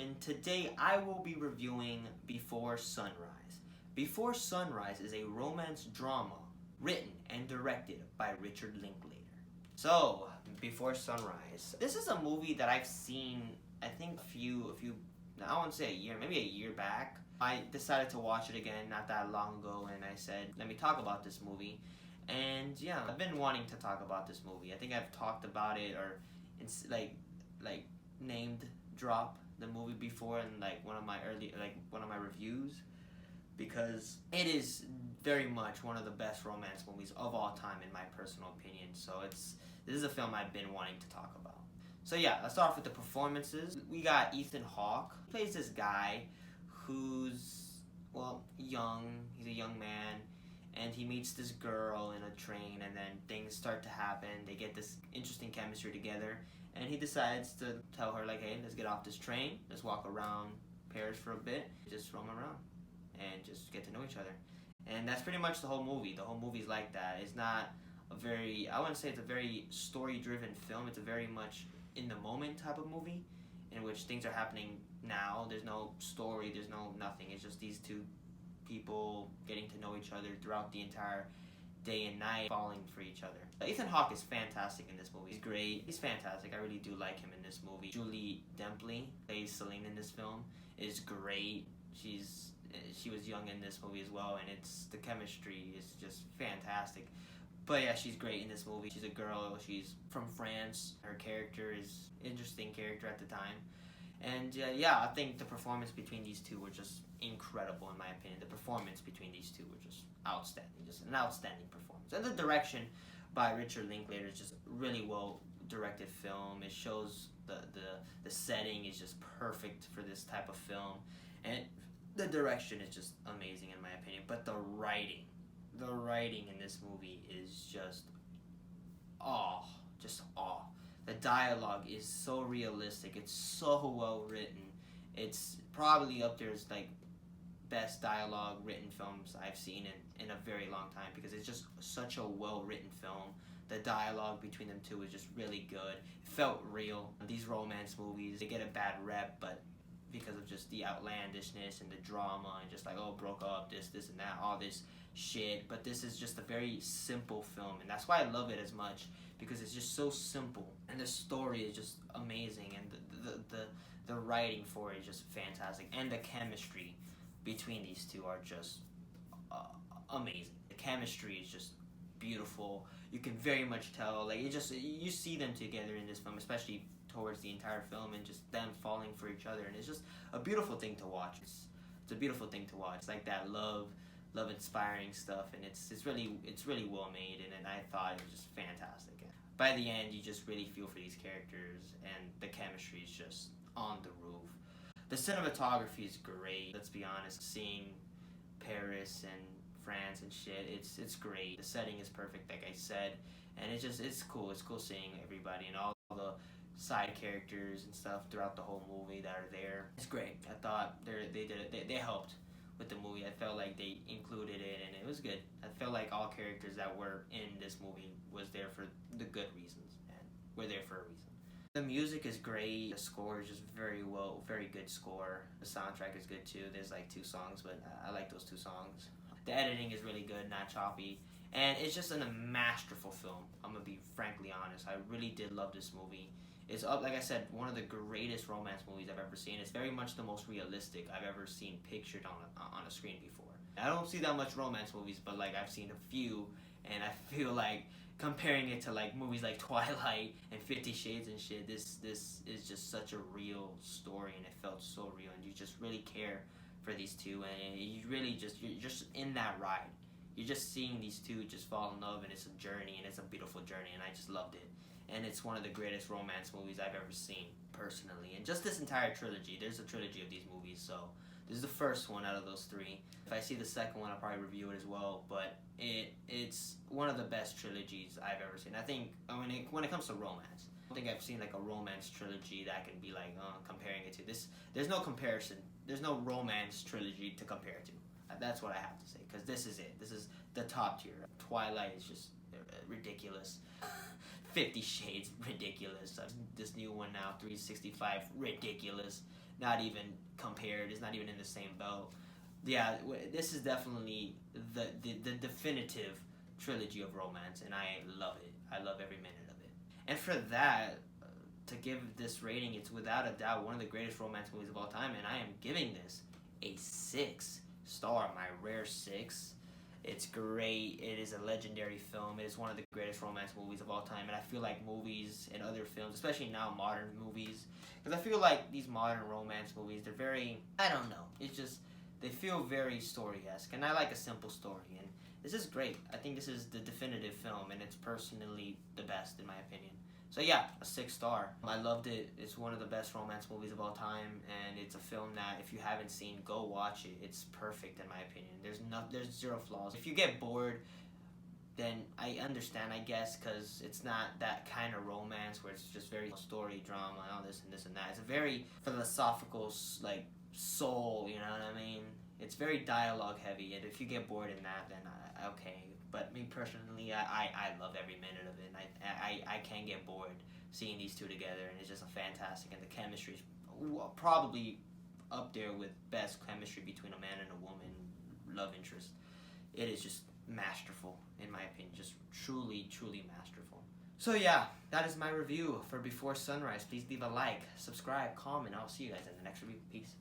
gentlemen, today I will be reviewing Before Sunrise. Before Sunrise is a romance drama written and directed by Richard Linklater. So, Before Sunrise. This is a movie that I've seen, I think I won't say a year, maybe a year back. I decided to watch it again not that long ago, and I said, let me talk about this movie. And yeah, I've been wanting to talk about this movie. I think I've talked about it or it's like named drop the movie before in one of my reviews, because it is very much one of the best romance movies of all time in my personal opinion. So this is a film I've been wanting to talk about. So yeah, let's start off with the performances. We got Ethan Hawke. He plays this guy who's, well, young. He's a young man, and he meets this girl in a train, and then things start to happen. They get this interesting chemistry together, and he decides to tell her, like, hey, let's get off this train, let's walk around Paris for a bit, just roam around, and just get to know each other. And that's pretty much the whole movie. The whole movie's like that. It's not I wouldn't say it's a very story-driven film. It's a very much in-the-moment type of movie, in which things are happening now. There's no story, there's no nothing. It's just these two people getting to know each other throughout the entire day and night, falling for each other. Ethan Hawke is fantastic in this movie. He's great. He's fantastic. I really do like him in this movie. Julie Dempsey plays Celine in this film. Is great. She was young in this movie as well, and the chemistry is just fantastic. But yeah, she's great in this movie. She's a girl. She's from France. Her character is interesting character at the time. And yeah, I think the performance between these two were just incredible in my opinion. The performance between these two were just outstanding. Just an outstanding performance. And the direction by Richard Linklater is just really well directed film. It shows the setting is just perfect for this type of film. And the direction is just amazing in my opinion. But the writing in this movie is just awe. The dialogue is so realistic. It's so well written. It's probably up there as best dialogue written films I've seen in a very long time, because it's just such a well written film. The dialogue between them two is just really good. It felt real. These romance movies, they get a bad rep, but because of just the outlandishness and the drama and just broke up, this and that, all this shit. But this is just a very simple film, and that's why I love it as much, because it's just so simple, and the story is just amazing, and the writing for it is just fantastic, and the chemistry between these two are just amazing. The chemistry is just beautiful. You can very much tell, you see them together in this film, especially towards the entire film, and just them falling for each other, and it's just a beautiful thing to watch. It's a beautiful thing to watch. It's like that love inspiring stuff, and it's really well made, and I thought it was just fantastic. And by the end, you just really feel for these characters, and the chemistry is just on the roof. The cinematography is great. Let's be honest, seeing Paris and France and shit, it's great. The setting is perfect, like I said, and it's cool. It's cool seeing everybody and all the side characters and stuff throughout the whole movie that are there. It's great. I thought they helped with the movie. I felt like they included it, and it was good. I felt like all characters that were in this movie was there for the good reasons, and we're there for a reason. The music is great. The score is just very good score. The soundtrack is good too. There's 2 songs, but I like those 2 songs. The editing is really good, not choppy, and it's just a masterful film. I'm gonna be frankly honest. I really did love this movie. It's like I said, one of the greatest romance movies I've ever seen. It's very much the most realistic I've ever seen pictured on a screen before. I don't see that much romance movies, but I've seen a few, and I feel like comparing it to movies like Twilight and 50 Shades and shit, this is just such a real story, and it felt so real, and you just really care for these two, and you're just in that ride. You're just seeing these two just fall in love, and it's a journey, and it's a beautiful journey, and I just loved it. And it's one of the greatest romance movies I've ever seen, personally. And just this entire trilogy, there's a trilogy of these movies, so this is the first one out of those 3. If I see the second one, I'll probably review it as well, but it's one of the best trilogies I've ever seen. I think when it comes to romance, I don't think I've seen a romance trilogy that I can be comparing it to. There's no comparison. There's no romance trilogy to compare to. That's what I have to say, because this is it. This is the top tier. Twilight is just ridiculous. 50 Shades, ridiculous. This new one now, 365, ridiculous. not even compared. It's not even in the same belt. Yeah, this is definitely the definitive trilogy of romance, and I love it. I love every minute of it. And for that, to give this rating, it's without a doubt one of the greatest romance movies of all time, and I am giving this a 6-star, my rare 6. It's great. It is a legendary film. It is one of the greatest romance movies of all time, and I feel like movies and other films, especially now modern movies, because I feel like these modern romance movies, they're very, I don't know, it's just, they feel very story-esque, and I like a simple story, and this is great. I think this is the definitive film, and it's personally the best in my opinion. So yeah, a 6-star. I loved it. It's one of the best romance movies of all time, and it's a film that if you haven't seen, go watch it. It's perfect in my opinion. There's zero flaws. If you get bored, then I understand, I guess, because it's not that kind of romance where it's just very story, drama, all this and this and that. It's a very philosophical, like, soul, you know what I mean? It's very dialogue heavy, and if you get bored in that, then okay. But me personally, I love every minute of it, and I can't get bored seeing these two together, and it's just a fantastic, and the chemistry is probably up there with best chemistry between a man and a woman, love interest. It is just masterful, in my opinion, just truly, truly masterful. So yeah, that is my review for Before Sunrise. Please leave a like, subscribe, comment. I'll see you guys in the next review. Peace.